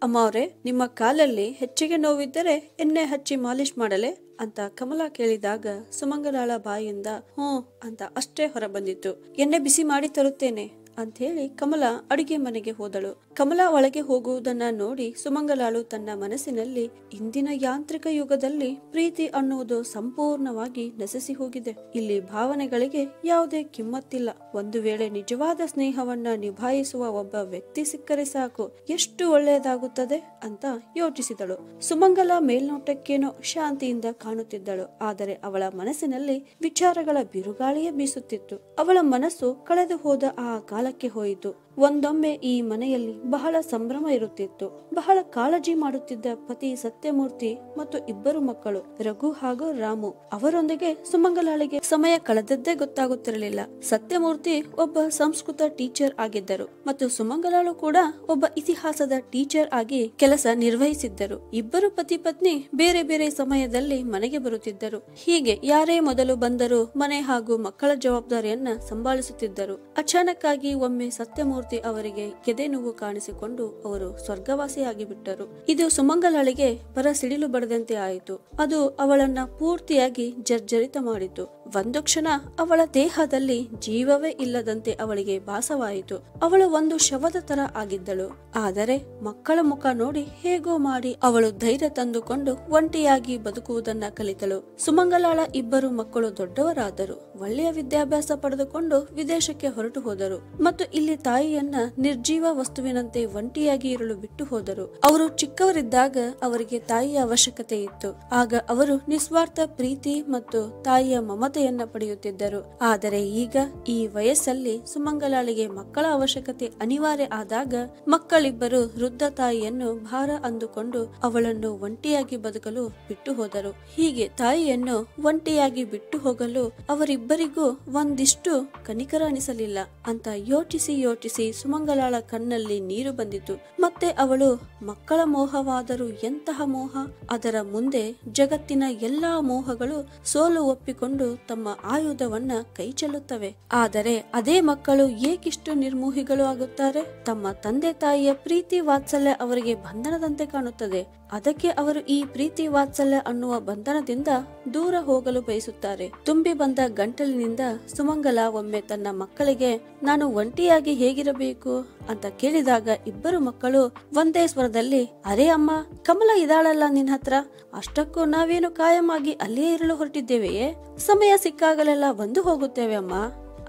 ಅಮ್ಮ ಅವರೇ, ನಿಮ್ಮ ಕಾಲಲ್ಲಿ ಹೆಚ್ಚಿಗೆ ನೋವಿದ್ದರೆ ಎಣ್ಣೆ ಹಚ್ಚಿ ಮಾಲಿಶ್ ಮಾಡಲೆ ಅಂತ ಕಮಲಾ ಕೇಳಿದಾಗ ಸುಮಂಗಲಾಳ ಬಾಯಿಂದ ಹ್ಞೂ ಅಂತ ಅಷ್ಟೇ ಹೊರ ಬಂದಿತ್ತು. ಎಣ್ಣೆ ಬಿಸಿ ಮಾಡಿ ತರುತ್ತೇನೆ ಅಂತ ಹೇಳಿ ಕಮಲಾ ಅಡಿಗೆ ಮನೆಗೆ ಹೋದಳು. ಕಮಲಾ ಒಳಗೆ ಹೋಗುವುದನ್ನ ನೋಡಿ ಸುಮಂಗಲಾಳು ತನ್ನ ಮನಸ್ಸಿನಲ್ಲಿ ಇಂದಿನ ಯಾಂತ್ರಿಕ ಯುಗದಲ್ಲಿ ಪ್ರೀತಿ ಅನ್ನುವುದು ಸಂಪೂರ್ಣವಾಗಿ ನಶಿಸಿ ಹೋಗಿದೆ. ಇಲ್ಲಿ ಭಾವನೆಗಳಿಗೆ ಯಾವುದೇ ಕಿಮ್ಮತ್ತಿಲ್ಲ. ಒಂದು ವೇಳೆ ನಿಜವಾದ ಸ್ನೇಹವನ್ನ ನಿಭಾಯಿಸುವ ಒಬ್ಬ ವ್ಯಕ್ತಿ ಸಿಕ್ಕರೆ ಸಾಕು, ಎಷ್ಟು ಒಳ್ಳೆಯದಾಗುತ್ತದೆ ಅಂತ ಯೋಚಿಸಿದಳು. ಸುಮಂಗಲ ಮೇಲ್ನೋಟಕ್ಕೇನೋ ಶಾಂತಿಯಿಂದ ಕಾಣುತ್ತಿದ್ದಳು, ಆದರೆ ಅವಳ ಮನಸ್ಸಿನಲ್ಲಿ ವಿಚಾರಗಳ ಬಿರುಗಾಳಿಯೇ ಬೀಸುತ್ತಿತ್ತು. ಅವಳ ಮನಸ್ಸು ಕಳೆದು ಹೋದ ಆ ಕಾಲಕ್ಕೆ ಹೋಯಿತು. ಒಂದೊಮ್ಮೆ ಈ ಮನೆಯಲ್ಲಿ ಬಹಳ ಸಂಭ್ರಮ ಇರುತ್ತಿತ್ತು. ಬಹಳ ಕಾಳಜಿ ಮಾಡುತ್ತಿದ್ದ ಪತಿ ಸತ್ಯಮೂರ್ತಿ ಮತ್ತು ಇಬ್ಬರು ಮಕ್ಕಳು ರಘು ಹಾಗೂ ರಾಮು. ಅವರೊಂದಿಗೆ ಸುಮಂಗಲಾಳಿಗೆ ಸಮಯ ಕಳೆದದ್ದೇ ಗೊತ್ತಾಗುತ್ತಿರಲಿಲ್ಲ. ಸತ್ಯಮೂರ್ತಿ ಒಬ್ಬ ಸಂಸ್ಕೃತ ಟೀಚರ್ ಆಗಿದ್ದರು ಮತ್ತು ಸುಮಂಗಲಾಳು ಕೂಡ ಒಬ್ಬ ಇತಿಹಾಸದ ಟೀಚರ್ ಆಗಿ ಕೆಲಸ ನಿರ್ವಹಿಸಿದ್ದರು. ಇಬ್ಬರು ಪತಿ ಪತ್ನಿ ಬೇರೆ ಬೇರೆ ಸಮಯದಲ್ಲಿ ಮನೆಗೆ ಬರುತ್ತಿದ್ದರು. ಹೀಗೆ ಯಾರೇ ಮೊದಲು ಬಂದರೂ ಮನೆ ಹಾಗೂ ಮಕ್ಕಳ ಜವಾಬ್ದಾರಿಯನ್ನ ಸಂಭಾಳಿಸುತ್ತಿದ್ದರು. ಅಚಾನಕ್ ಆಗಿ ಒಮ್ಮೆ ಸತ್ಯಮೂರ್ತಿ ಅವರಿಗೆ ಎದೆ ನೋವು ಕಾಣಿಸಿಕೊಂಡು ಅವರು ಸ್ವರ್ಗವಾಸಿಯಾಗಿ ಬಿಟ್ಟರು. ಇದು ಸುಮಂಗಲಾಳಿಗೆ ಪರ ಸಿಡಿಲು ಬಡದಂತೆ ಆಯಿತು. ಅದು ಅವಳನ್ನ ಪೂರ್ತಿಯಾಗಿ ಜರ್ಜರಿತ ಮಾಡಿತು. ಒಂದು ಕ್ಷಣ ಅವಳ ದೇಹದಲ್ಲಿ ಜೀವವೇ ಇಲ್ಲದಂತೆ ಅವಳಿಗೆ ಭಾಸವಾಯಿತು. ಅವಳು ಒಂದು ಶವದ ತರ ಆಗಿದ್ದಳು. ಆದರೆ ಮಕ್ಕಳ ಮುಖ ನೋಡಿ ಹೇಗೋ ಮಾಡಿ ಅವಳು ಧೈರ್ಯ ತಂದುಕೊಂಡು ಒಂಟಿಯಾಗಿ ಬದುಕುವುದನ್ನ ಕಲಿತಳು. ಸುಮಂಗಲಾಳ ಇಬ್ಬರು ಮಕ್ಕಳು ದೊಡ್ಡವರಾದರು. ಒಳ್ಳೆಯ ವಿದ್ಯಾಭ್ಯಾಸ ಪಡೆದುಕೊಂಡು ವಿದೇಶಕ್ಕೆ ಹೊರಟು ಹೋದರು ಮತ್ತು ಇಲ್ಲಿ ತಾಯಿಯನ್ನ ನಿರ್ಜೀವ ವಸ್ತುವಿನಂತೆ ಒಂಟಿಯಾಗಿ ಇರಲು ಬಿಟ್ಟು ಹೋದರು. ಅವರು ಚಿಕ್ಕವರಿದ್ದಾಗ ಅವರಿಗೆ ತಾಯಿಯ ಅವಶ್ಯಕತೆ ಇತ್ತು. ಆಗ ಅವರು ನಿಸ್ವಾರ್ಥ ಪ್ರೀತಿ ಮತ್ತು ತಾಯಿಯ ಮಮತೆಯನ್ನ ಪಡೆಯುತ್ತಿದ್ದರು. ಆದರೆ ಈಗ ಈ ವಯಸ್ಸಲ್ಲಿ ಸುಮಂಗಲಾಳಿಗೆ ಮಕ್ಕಳ ಅವಶ್ಯಕತೆ ಅನಿವಾರ್ಯ ಆದಾಗ ಮಕ್ಕಳಿಬ್ಬರು ವೃದ್ಧ ತಾಯಿಯನ್ನು ಭಾರ ಅಂದುಕೊಂಡು ಅವಳನ್ನು ಒಂಟಿಯಾಗಿ ಬದುಕಲು ಬಿಟ್ಟು ಹೋದರು. ಹೀಗೆ ತಾಯಿಯನ್ನು ಒಂಟಿಯಾಗಿ ಬಿಟ್ಟು ಹೋಗಲು ಅವರಿಬ್ಬರಿಗೂ ಒಂದಿಷ್ಟು ಕನಿಕರ ಅನಿಸಲಿಲ್ಲ ಅಂತ ಯೋಚಿಸಿ ಯೋಚಿಸಿ ಸುಮಂಗಲಾಳ ಕಣ್ಣಲ್ಲಿ ನೀರು ಬಂದಿತು. ಮತ್ತೆ ಅವಳು ಮಕ್ಕಳ ಮೋಹವಾದರೂ ಎಂತಹ ಮೋಹ, ಅದರ ಮುಂದೆ ಜಗತ್ತಿನ ಎಲ್ಲಾ ಮೋಹಗಳು ಸೋಲು ಒಪ್ಪಿಕೊಂಡು ತಮ್ಮ ಆಯುಧವನ್ನ ಕೈ ಚೆಲ್ಲುತ್ತವೆ. ಆದರೆ ಅದೇ ಮಕ್ಕಳು ಏಕಿಷ್ಟು ನಿರ್ಮೋಹಿಗಳು ಆಗುತ್ತಾರೆ? ತಮ್ಮ ತಂದೆ ತಾಯಿಯ ಪ್ರೀತಿ ವಾತ್ಸಲ್ಯ ಅವರಿಗೆ ಬಂಧನದಂತೆ ಕಾಣುತ್ತದೆ. ಅದಕ್ಕೆ ಅವರು ಈ ಪ್ರೀತಿ ವಾತ್ಸಲ್ಯ ಅನ್ನುವ ಬಂಧನದಿಂದ ದೂರ ಹೋಗಲು ಬಯಸುತ್ತಾರೆ. ತುಂಬಿ ಬಂದ ಗಂಟಲಿನಿಂದ ಸುಮಂಗಲ ಒಮ್ಮೆ ತನ್ನ ಮಕ್ಕಳಿಗೆ ನಾನು ಒಂಟಿಯಾಗಿ ಹೇಗಿರಬೇಕು ಅಂತ ಕೇಳಿದಾಗ ಇಬ್ಬರು ಮಕ್ಕಳು ಒಂದೇ ಸ್ವರದಲ್ಲಿ ಅರೆ ಅಮ್ಮ, ಕಮಲ ಇದಾಳಲ್ಲ ನಿನ್ ಹತ್ರ, ಅಷ್ಟಕ್ಕೂ ನಾವೇನು ಕಾಯಮಾಗಿ ಅಲ್ಲಿಯೇ ಇರಲು ಹೊರಟಿದ್ದೇವೆಯೇ, ಸಮಯ ಸಿಕ್ಕಾಗಲೆಲ್ಲ ಬಂದು ಹೋಗುತ್ತೇವೆ ಅಮ್ಮ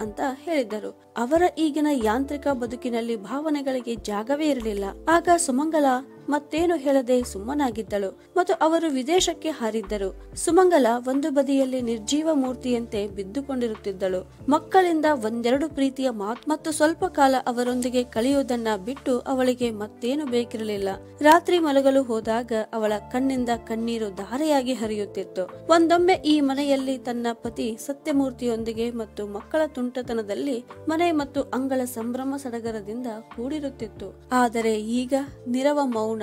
ಅಂತ ಹೇಳಿದ್ದರು. ಅವರ ಈಗಿನ ಯಾಂತ್ರಿಕ ಬದುಕಿನಲ್ಲಿ ಭಾವನೆಗಳಿಗೆ ಜಾಗವೇ ಇರಲಿಲ್ಲ. ಆಗ ಸುಮಂಗಲ ಮತ್ತೇನು ಹೇಳದೆ ಸುಮ್ಮನಾಗಿದ್ದಳು ಮತ್ತು ಅವರು ವಿದೇಶಕ್ಕೆ ಹಾರಿದ್ದರು. ಸುಮಂಗಲ ಒಂದು ಬದಿಯಲ್ಲಿ ನಿರ್ಜೀವ ಮೂರ್ತಿಯಂತೆ ಬಿದ್ದುಕೊಂಡಿರುತ್ತಿದ್ದಳು. ಮಕ್ಕಳಿಂದ ಒಂದೆರಡು ಪ್ರೀತಿಯ ಮಾತು ಮತ್ತು ಸ್ವಲ್ಪ ಕಾಲ ಅವರೊಂದಿಗೆ ಕಳೆಯುವುದನ್ನ ಬಿಟ್ಟು ಅವಳಿಗೆ ಮತ್ತೇನು ಬೇಕಿರಲಿಲ್ಲ. ರಾತ್ರಿ ಮಲಗಲು ಹೋದಾಗ ಅವಳ ಕಣ್ಣಿಂದ ಕಣ್ಣೀರು ಧಾರೆಯಾಗಿ ಹರಿಯುತ್ತಿತ್ತು. ಒಂದೊಮ್ಮೆ ಈ ಮನೆಯಲ್ಲಿ ತನ್ನ ಪತಿ ಸತ್ಯಮೂರ್ತಿಯೊಂದಿಗೆ ಮತ್ತು ಮಕ್ಕಳ ತುಂಟತನದಲ್ಲಿ ಮನೆ ಮತ್ತು ಅಂಗಳ ಸಂಭ್ರಮ ಸಡಗರದಿಂದ ಕೂಡಿರುತ್ತಿತ್ತು. ಆದರೆ ಈಗ ನಿರವ ಮೌನ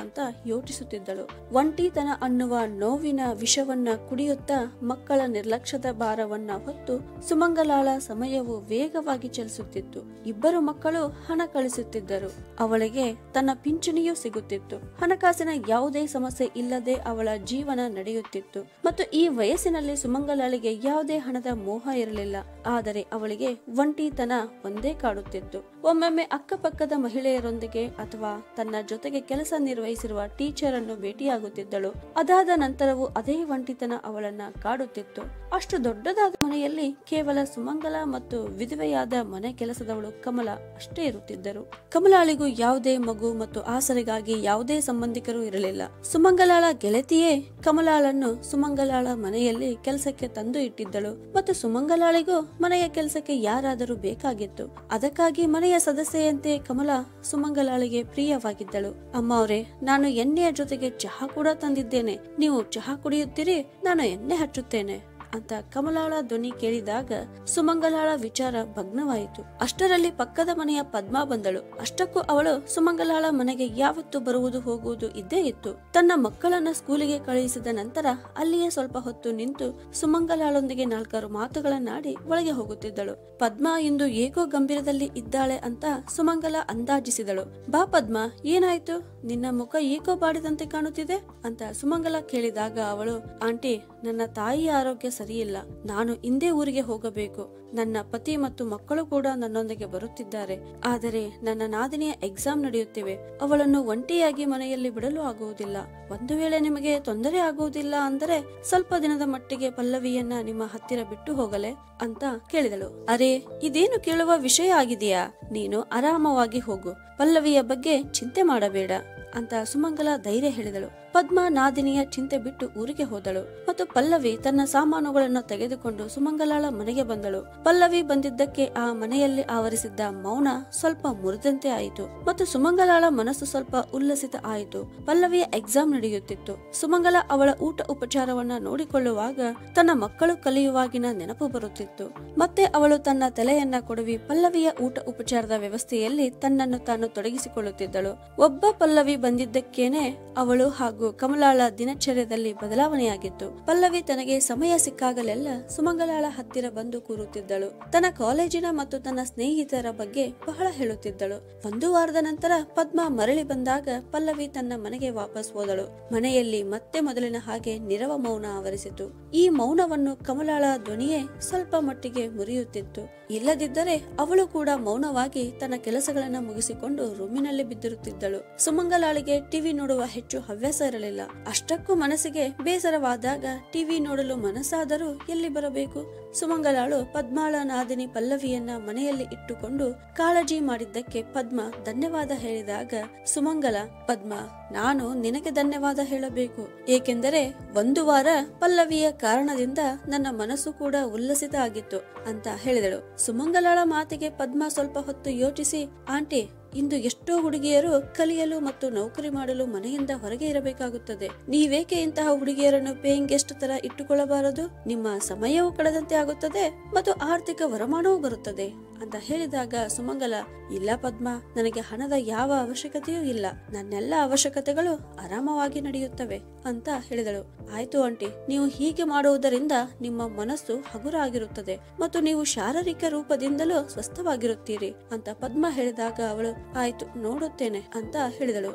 ಅಂತ ಯೋಚಿಸುತ್ತಿದ್ದಳು. ಒಂಟಿತನ ಅನ್ನುವ ನೋವಿನ ವಿಷವನ್ನ ಕುಡಿಯುತ್ತಾ ಮಕ್ಕಳ ನಿರ್ಲಕ್ಷ್ಯದ ಭಾರವನ್ನ ಹೊತ್ತು ಸುಮಂಗಲಾಳ ಸಮಯವು ವೇಗವಾಗಿ ಚಲಿಸುತ್ತಿತ್ತು. ಇಬ್ಬರು ಮಕ್ಕಳು ಹಣ ಕಳಿಸುತ್ತಿದ್ದರು. ಅವಳಿಗೆ ತನ್ನ ಪಿಂಚಣಿಯೂ ಸಿಗುತ್ತಿತ್ತು. ಹಣಕಾಸಿನ ಯಾವುದೇ ಸಮಸ್ಯೆ ಇಲ್ಲದೆ ಅವಳ ಜೀವನ ನಡೆಯುತ್ತಿತ್ತು ಮತ್ತು ಈ ವಯಸ್ಸಿನಲ್ಲಿ ಸುಮಂಗಲಾಳಿಗೆ ಯಾವುದೇ ಹಣದ ಮೋಹ ಇರಲಿಲ್ಲ. ಆದರೆ ಅವಳಿಗೆ ಒಂಟಿತನ ಒಂದೇ ಕಾಡುತ್ತಿತ್ತು. ಒಮ್ಮೊಮ್ಮೆ ಅಕ್ಕಪಕ್ಕದ ಮಹಿಳೆಯರೊಂದಿಗೆ ಅಥವಾ ತನ್ನ ಜೊತೆಗೆ ಕೆಲಸ ನಿರ್ವಹಿಸಿರುವ ಟೀಚರ್ ಅನ್ನು ಭೇಟಿಯಾಗುತ್ತಿದ್ದಳು. ಅದಾದ ನಂತರವೂ ಅದೇ ಒಂಟಿತನ ಅವಳನ್ನ ಕಾಡುತ್ತಿತ್ತು. ಅಷ್ಟು ದೊಡ್ಡದಾದ ಮನೆಯಲ್ಲಿ ಕೇವಲ ಸುಮಂಗಲ ಮತ್ತು ವಿಧವೆಯಾದ ಮನೆ ಕೆಲಸದವಳು ಕಮಲ ಅಷ್ಟೇ ಇರುತ್ತಿದ್ದರು. ಕಮಲಾಳಿಗೂ ಯಾವುದೇ ಮಗು ಮತ್ತು ಆಸರೆಗಾಗಿ ಯಾವುದೇ ಸಂಬಂಧಿಕರು ಇರಲಿಲ್ಲ. ಸುಮಂಗಲಾಳ ಗೆಳತಿಯೇ ಕಮಲಾಳನ್ನು ಸುಮಂಗಲಾಳ ಮನೆಯಲ್ಲಿ ಕೆಲಸಕ್ಕೆ ತಂದು ಇಟ್ಟಿದ್ದಳು ಮತ್ತು ಸುಮಂಗಲಾಳಿಗೂ ಮನೆಯ ಕೆಲಸಕ್ಕೆ ಯಾರಾದರೂ ಬೇಕಾಗಿತ್ತು. ಅದಕ್ಕಾಗಿ ಮನೆಯ ಸದಸ್ಯೆಯಂತೆ ಕಮಲ ಸುಮಂಗಲಾಳಿಗೆ ಪ್ರಿಯವಾಗಿದ್ದಳು. ಅಮ್ಮ ಅವರೇ, ನಾನು ಎಣ್ಣೆಯ ಜೊತೆಗೆ ಚಹಾ ಕೂಡ ತಂದಿದ್ದೇನೆ, ನೀವು ಚಹಾ ಕುಡಿಯುತ್ತೀರಿ, ನಾನು ಎಣ್ಣೆ ಹಚ್ಚುತ್ತೇನೆ ಅಂತ ಕಮಲಾಳ ಧ್ವನಿ ಕೇಳಿದಾಗ ಸುಮಂಗಲಾಳ ವಿಚಾರ ಭಗ್ನವಾಯಿತು. ಅಷ್ಟರಲ್ಲಿ ಪಕ್ಕದ ಮನೆಯ ಪದ್ಮಾ ಬಂದಳು. ಅಷ್ಟಕ್ಕೂ ಅವಳು ಸುಮಂಗಲಾಳ ಮನೆಗೆ ಯಾವತ್ತೂ ಬರುವುದು ಹೋಗುವುದು ಇದ್ದೇ ಇತ್ತು. ತನ್ನ ಮಕ್ಕಳನ್ನ ಸ್ಕೂಲಿಗೆ ಕಳುಹಿಸಿದ ನಂತರ ಅಲ್ಲಿಯೇ ಸ್ವಲ್ಪ ಹೊತ್ತು ನಿಂತು ಸುಮಂಗಲಾಳೊಂದಿಗೆ 4 ಮಾತುಗಳನ್ನಾಡಿ ಒಳಗೆ ಹೋಗುತ್ತಿದ್ದಳು. ಪದ್ಮಾ ಇಂದು ಏಕೋ ಗಂಭೀರದಲ್ಲಿ ಇದ್ದಾಳೆ ಅಂತ ಸುಮಂಗಲ ಅಂದಾಜಿಸಿದಳು. ಬಾ ಪದ್ಮಾ, ಏನಾಯ್ತು? ನಿನ್ನ ಮುಖ ಏಕೋ ಬಾಡಿದಂತೆ ಕಾಣುತ್ತಿದೆ ಅಂತ ಸುಮಂಗಲ ಕೇಳಿದಾಗ ಅವಳು, ಆಂಟಿ, ನನ್ನ ತಾಯಿಯ ಆರೋಗ್ಯ ಸರಿಯಿಲ್ಲ. ನಾನು ಇಂದೇ ಊರಿಗೆ ಹೋಗಬೇಕು. ನನ್ನ ಪತಿ ಮತ್ತು ಮಕ್ಕಳು ಕೂಡ ನನ್ನೊಂದಿಗೆ ಬರುತ್ತಿದ್ದಾರೆ. ಆದರೆ ನನ್ನ ನಾದಿನಿಯ ಎಕ್ಸಾಮ್ ನಡೆಯುತ್ತಿವೆ. ಅವಳನ್ನು ಒಂಟಿಯಾಗಿ ಮನೆಯಲ್ಲಿ ಬಿಡಲು ಆಗುವುದಿಲ್ಲ. ಒಂದು ವೇಳೆ ನಿಮಗೆ ತೊಂದರೆ ಆಗುವುದಿಲ್ಲ ಅಂದರೆ ಸ್ವಲ್ಪ ದಿನದ ಮಟ್ಟಿಗೆ ಪಲ್ಲವಿಯನ್ನ ನಿಮ್ಮ ಹತ್ತಿರ ಬಿಟ್ಟು ಹೋಗಲೆ ಅಂತ ಕೇಳಿದಳು. ಅರೆ, ಇದೇನು ಕೇಳುವ ವಿಷಯ ಆಗಿದೆಯಾ? ನೀನು ಆರಾಮವಾಗಿ ಹೋಗು. ಪಲ್ಲವಿಯ ಬಗ್ಗೆ ಚಿಂತೆ ಮಾಡಬೇಡ ಅಂತ ಸುಮಂಗಲ ಧೈರ್ಯ ಹೇಳಿದಳು. ಪದ್ಮಾ ನಾದಿನಿಯ ಚಿಂತೆ ಬಿಟ್ಟು ಊರಿಗೆ ಹೋದಳು ಮತ್ತು ಪಲ್ಲವಿ ತನ್ನ ಸಾಮಾನುಗಳನ್ನು ತೆಗೆದುಕೊಂಡು ಸುಮಂಗಲಾಳ ಮನೆಗೆ ಬಂದಳು. ಪಲ್ಲವಿ ಬಂದಿದ್ದಕ್ಕೆ ಆ ಮನೆಯಲ್ಲಿ ಆವರಿಸಿದ್ದ ಮೌನ ಸ್ವಲ್ಪ ಮುರಿದಂತೆ ಆಯಿತು ಮತ್ತು ಸುಮಂಗಲಾಳ ಮನಸ್ಸು ಸ್ವಲ್ಪ ಉಲ್ಲಸಿತ ಆಯಿತು. ಪಲ್ಲವಿಯ ಎಕ್ಸಾಮ್ ನಡೆಯುತ್ತಿತ್ತು. ಸುಮಂಗಲ ಅವಳ ಊಟ ಉಪಚಾರವನ್ನ ನೋಡಿಕೊಳ್ಳುವಾಗ ತನ್ನ ಮಕ್ಕಳು ಕಲಿಯುವಾಗಿನ ನೆನಪು ಬರುತ್ತಿತ್ತು. ಮತ್ತೆ ಅವಳು ತನ್ನ ತಲೆಯನ್ನ ಕೊಡವಿ ಪಲ್ಲವಿಯ ಊಟ ಉಪಚಾರದ ವ್ಯವಸ್ಥೆಯಲ್ಲಿ ತನ್ನನ್ನು ತಾನು ತೊಡಗಿಸಿಕೊಳ್ಳುತ್ತಿದ್ದಳು. ಒಬ್ಬ ಪಲ್ಲವಿ ಬಂದಿದ್ದಕ್ಕೇನೆ ಅವಳು ಹಾಗೂ ಕಮಲಾಳ ದಿನಚರ್ಯದಲ್ಲಿ ಬದಲಾವಣೆಯಾಗಿತ್ತು. ಪಲ್ಲವಿ ತನಗೆ ಸಮಯ ಸಿಕ್ಕಾಗಲೆಲ್ಲ ಸುಮಂಗಲಾಳ ಹತ್ತಿರ ಬಂದು ಕೂರುತ್ತಿದ್ದಳು. ತನ್ನ ಕಾಲೇಜಿನ ಮತ್ತು ತನ್ನ ಸ್ನೇಹಿತರ ಬಗ್ಗೆ ಬಹಳ ಹೇಳುತ್ತಿದ್ದಳು. 1 ವಾರದ ನಂತರ ಪದ್ಮಾ ಮರಳಿ ಬಂದಾಗ ಪಲ್ಲವಿ ತನ್ನ ಮನೆಗೆ ವಾಪಸ್ ಹೋದಳು. ಮನೆಯಲ್ಲಿ ಮತ್ತೆ ಮೊದಲಿನ ಹಾಗೆ ನಿರವ ಮೌನ ಆವರಿಸಿತು. ಈ ಮೌನವನ್ನು ಕಮಲಾಳ ಧ್ವನಿಯೇ ಸ್ವಲ್ಪ ಮಟ್ಟಿಗೆ ಮುರಿಯುತ್ತಿತ್ತು. ಇಲ್ಲದಿದ್ದರೆ ಅವಳು ಕೂಡ ಮೌನವಾಗಿ ತನ್ನ ಕೆಲಸಗಳನ್ನ ಮುಗಿಸಿಕೊಂಡು ರೂಮಿನಲ್ಲಿ ಬಿದ್ದಿರುತ್ತಿದ್ದಳು. ಸುಮಂಗಲಾಳಿಗೆ ಟಿವಿ ನೋಡುವ ಹೆಚ್ಚು ಹವ್ಯಾಸ ಇರಲಿಲ್ಲ. ಅಷ್ಟಕ್ಕೂ ಮನಸ್ಸಿಗೆ ಬೇಸರವಾದಾಗ ಟಿವಿ ನೋಡಲು ಮನಸ್ಸಾದರೂ ಎಲ್ಲಿ ಬರಬೇಕು? ಸುಮಂಗಲಾಳು ಪದ್ಮಾಳ ನಾದಿನಿ ಪಲ್ಲವಿಯನ್ನ ಮನೆಯಲ್ಲಿ ಇಟ್ಟುಕೊಂಡು ಕಾಳಜಿ ಮಾಡಿದ್ದಕ್ಕೆ ಪದ್ಮಾ ಧನ್ಯವಾದ ಹೇಳಿದಾಗ ಸುಮಂಗಲ, ಪದ್ಮಾ, ನಾನು ನಿನಗೆ ಧನ್ಯವಾದ ಹೇಳಬೇಕು. ಏಕೆಂದರೆ 1 ವಾರ ಪಲ್ಲವಿಯ ಕಾರಣದಿಂದ ನನ್ನ ಮನಸ್ಸು ಕೂಡ ಉಲ್ಲಸಿತ ಆಗಿತ್ತು ಅಂತ ಹೇಳಿದಳು. ಸುಮಂಗಲಾಳ ಮಾತಿಗೆ ಪದ್ಮಾ ಸ್ವಲ್ಪ ಹೊತ್ತು ಯೋಚಿಸಿ, ಆಂಟಿ, ಇಂದು ಎಷ್ಟೋ ಹುಡುಗಿಯರು ಕಲಿಯಲು ಮತ್ತು ನೌಕರಿ ಮಾಡಲು ಮನೆಯಿಂದ ಹೊರಗೆ ಇರಬೇಕಾಗುತ್ತದೆ. ನೀವೇಕೆ ಇಂತಹ ಹುಡುಗಿಯರನ್ನು ಪೇಯಿಂಗ್ ಗೆಸ್ಟ್ ತರ ಇಟ್ಟುಕೊಳ್ಳಬಾರದು? ನಿಮ್ಮ ಸಮಯವೂ ಕಳೆದಂತೆ ಆಗುತ್ತದೆ ಮತ್ತು ಆರ್ಥಿಕ ವರಮಾನವೂ ಬರುತ್ತದೆ ಅಂತ ಹೇಳಿದಾಗ ಸುಮಂಗಲ, ಇಲ್ಲ ಪದ್ಮಾ, ನನಗೆ ಹಣದ ಯಾವ ಅವಶ್ಯಕತೆಯೂ ಇಲ್ಲ. ನನ್ನೆಲ್ಲ ಅವಶ್ಯಕತೆಗಳು ಆರಾಮವಾಗಿ ನಡೆಯುತ್ತವೆ ಅಂತ ಹೇಳಿದಳು. ಆಯ್ತು ಆಂಟಿ, ನೀವು ಹೀಗೆ ಮಾಡುವುದರಿಂದ ನಿಮ್ಮ ಮನಸ್ಸು ಹಗುರ ಆಗಿರುತ್ತದೆ ಮತ್ತು ನೀವು ಶಾರೀರಿಕ ರೂಪದಿಂದಲೂ ಸ್ವಸ್ಥವಾಗಿರುತ್ತೀರಿ ಅಂತ ಪದ್ಮಾ ಹೇಳಿದಾಗ ಅವಳು, ಆಯ್ತು, ನೋಡುತ್ತೇನೆ ಅಂತ ಹೇಳಿದಳು.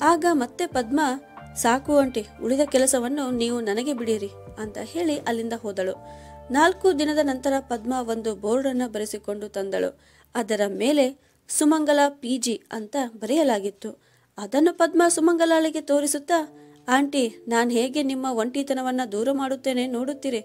ಆಗ ಮತ್ತೆ ಪದ್ಮಾ, ಸಾಕು ಆಂಟಿ, ಉಳಿದ ಕೆಲಸವನ್ನು ನೀವು ನನಗೆ ಬಿಡಿರಿ ಅಂತ ಹೇಳಿ ಅಲ್ಲಿಂದ ಹೋದಳು. 4 ದಿನದ ನಂತರ ಪದ್ಮಾ ಒಂದು ಬೋರ್ಡ್ ಅನ್ನ ಬರೆಸಿಕೊಂಡು ತಂದಳು. ಅದರ ಮೇಲೆ ಸುಮಂಗಲ PG ಅಂತ ಬರೆಯಲಾಗಿತ್ತು. ಅದನ್ನು ಪದ್ಮಾ ಸುಮಂಗಲಾಳಿಗೆ ತೋರಿಸುತ್ತಾ, ಆಂಟಿ, ನಾನು ಹೇಗೆ ನಿಮ್ಮ ಒಂಟಿತನವನ್ನ ದೂರ ಮಾಡುತ್ತೇನೆ ನೋಡುತ್ತೀರಿ.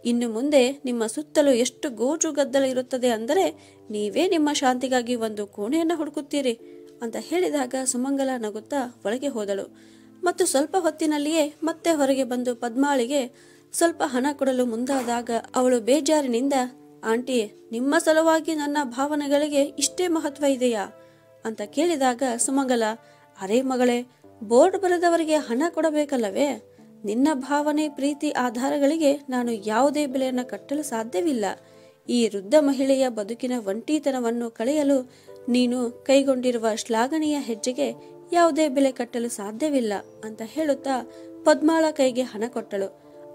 ಇನ್ನು ಮುಂದೆ ನಿಮ್ಮ ಸುತ್ತಲೂ ಎಷ್ಟು ಗೋಜು ಗದ್ದಲ ಇರುತ್ತದೆ ಅಂದರೆ ನೀವೇ ನಿಮ್ಮ ಶಾಂತಿಗಾಗಿ ಒಂದು ಕೋಣೆಯನ್ನ ಹುಡುಕುತ್ತೀರಿ ಅಂತ ಹೇಳಿದಾಗ ಸುಮಂಗಲ ನಗುತ್ತಾ ಒಳಗೆ ಹೋದಳು ಮತ್ತು ಸ್ವಲ್ಪ ಹೊತ್ತಿನಲ್ಲಿಯೇ ಮತ್ತೆ ಹೊರಗೆ ಬಂದು ಪದ್ಮಾಳಿಗೆ ಸ್ವಲ್ಪ ಹಣ ಕೊಡಲು ಮುಂದಾದಾಗ ಅವಳು ಬೇಜಾರಿನಿಂದ, ಆಂಟಿ, ನಿಮ್ಮ ಸಲುವಾಗಿ ನನ್ನ ಭಾವನೆಗಳಿಗೆ ಇಷ್ಟೇ ಮಹತ್ವ ಇದೆಯಾ ಅಂತ ಕೇಳಿದಾಗ ಸುಮಂಗಲ, ಅರೇ ಮಗಳೇ, ಬೋರ್ಡ್ ಬರೆದವರಿಗೆ ಹಣ ಕೊಡಬೇಕಲ್ಲವೇ? ನಿನ್ನ ಭಾವನೆ, ಪ್ರೀತಿ ಆಧಾರಗಳಿಗೆ ನಾನು ಯಾವುದೇ ಬೆಲೆಯನ್ನು ಕಟ್ಟಲು ಸಾಧ್ಯವಿಲ್ಲ. ಈ ವೃದ್ಧ ಮಹಿಳೆಯ ಬದುಕಿನ ಒಂಟಿತನವನ್ನು ಕಳೆಯಲು ನೀನು ಕೈಗೊಂಡಿರುವ ಶ್ಲಾಘನೀಯ ಹೆಜ್ಜೆಗೆ ಯಾವುದೇ ಬೆಲೆ ಕಟ್ಟಲು ಸಾಧ್ಯವಿಲ್ಲ ಅಂತ ಹೇಳುತ್ತಾ ಪದ್ಮಾಳ ಕೈಗೆ ಹಣ ಕೊಟ್ಟಳು.